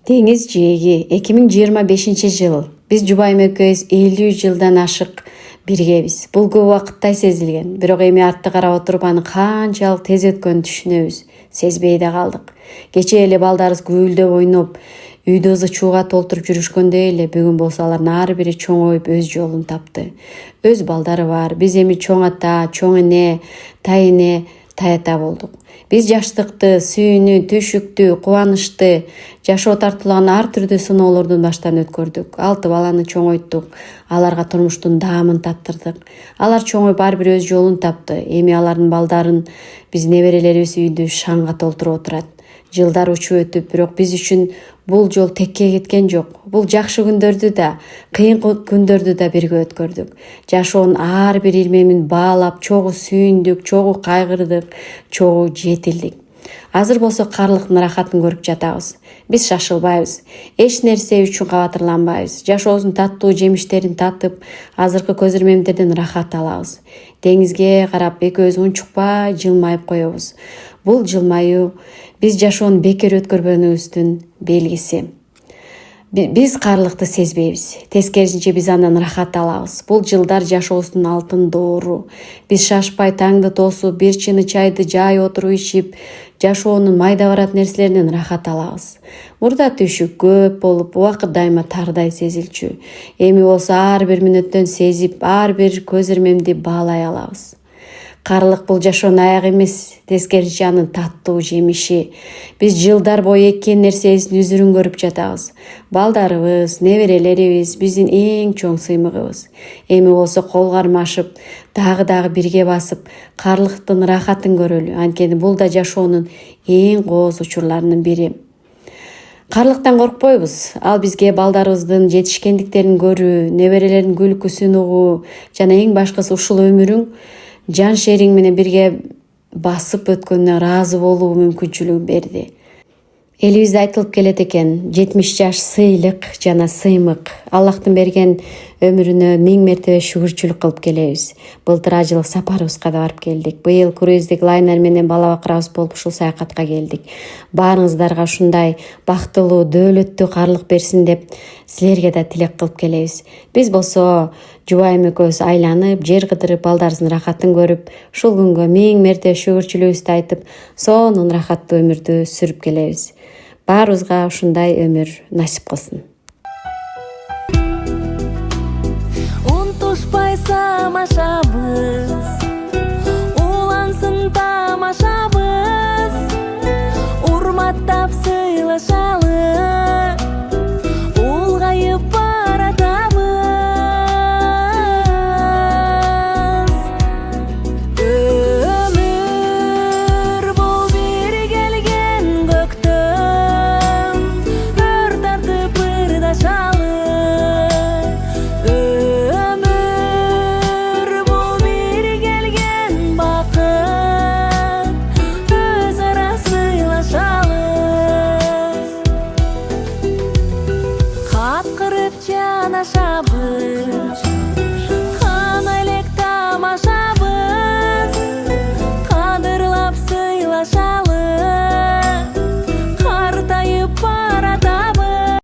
Деңиз жээги 2025 жыл. Биз жубайым экөөбүз 50 жылдан ашык биргебиз. Бул көп убакыттай сезилген. Бирок эми артты карап отуруп анын канчалык тез өткөнүн түшүнөбүз. Сезбей да калдык. Кечээ эле балдарыбыз гүйлдөп ойноп, үйдүбүздү чууга толтуруп жүрүшкөндөй эле бүгүн болсо алардын ар бири чоңоюп өз жолун тапты. Өз балдары бар. Биз эми чоң ата, чоң эне, тайэне, тайата болдук. Биз жаштыкты, сүйүүнү, түшүктү, кубанычты, жашоо тартуулаган ар түрдүү сыноолордун баштан өткөрдүк. 6 баланы чоңойттук, аларга турмуштун даамын таттырдык. Алар чоңоюп ар бир өз жолун тапты. Эми алардын балдарын биз неберелерибиз үйдү шаңга толтуруп отурат. Жылдар учуп өтүп, бирок биз үчүн бул жол текке кеткен жок. Бул жакшы күндөрдү да, кыйын күндөрдү да бирге өткөрдүк. Жашоонун ар бир ирмемин баалап, чогуу сүйүндүк, чогуу кайгырдык, чогуу жетилдик. Азыр болсо карлыктын рахатын көрүп жатабыз. Биз шашылбайбыз. Эч нерсе үчүн кабатырланбайбыз. Жашообуздун таттуу жемиштерин татып, азыркы көз ирмемдерден рахат алабыз. Деңизге карап экөөбүз унчукпай жылмайып коебуз. Бул жылмаюу биз жашоону бекер өткөрбөгөнүбүздүн белгиси. Биз карлыкты сезбейбиз. Тескерисинче биз андан рахат алабыз. Бул жылдар жашообуздун алтын доору. Биз шашпай таңды тосуп, бир чыны чайды жай отуруп ичип, жашоонун майда барат нерселеринен рахат алабыз. Мурда түшүк көп болуп, убакыт дайыма тардай сезилчү. Эми болсо ар бир мүнөттөн сезип, ар бир көз ирмемди баалай алабыз. Карлык бул жашоонун аягы эмес, тескерисинче анын таттуу жемиши. Биз жылдар бою эккен нерсебиздин үзүрүн көрүп жатабыз. Балдарыбыз, неберелерибиз биздин эң чоң сыймыгыбыз. Эми болсо кол кармашып, дагы бирге басып, карлыктын рахатын көрөлү. Анткени бул да жашоонун эң кооз учурларынын бири. Карлыктан коркпойбуз. Ал бизге балдарыбыздын жетишкендиктерин көрүү, неберелердин күлкүсүн угуу жана эң башкысы ушул өмүрүң жан шериң менен бирге басып өткөнүнө ыраазы болуу мүмкүнчүлүгүн берди. Элибизде айтылып келет экен, 70 жаш сыйлык жана сыймык. Аллахтын берген өмүрүнө 1000 мертебе шүгүрчүлүк кылып келебиз. Былтыр ажылык сапарыбызга да барып келдик. Быйыл круиздик лайнер менен бала бакырабыз болуп ушул саякатка келдик. Баарыңыздарга ушундай бактылуу, дөөлөттүү карлык берсин деп силерге да тилек кылып келебиз. Биз болсо жубайым экөөбүз айланып, жер кыдырып, балдарыбыздын рахатын көрүп, ушул күнгө 1000 мертебе шүгүрчүлүгүбүздү айтып, сонун рахаттуу өмүрдү сүрүп келебиз. Баарыбызга ушундай өмүр насип кылсын. Унтушпай самашабыз.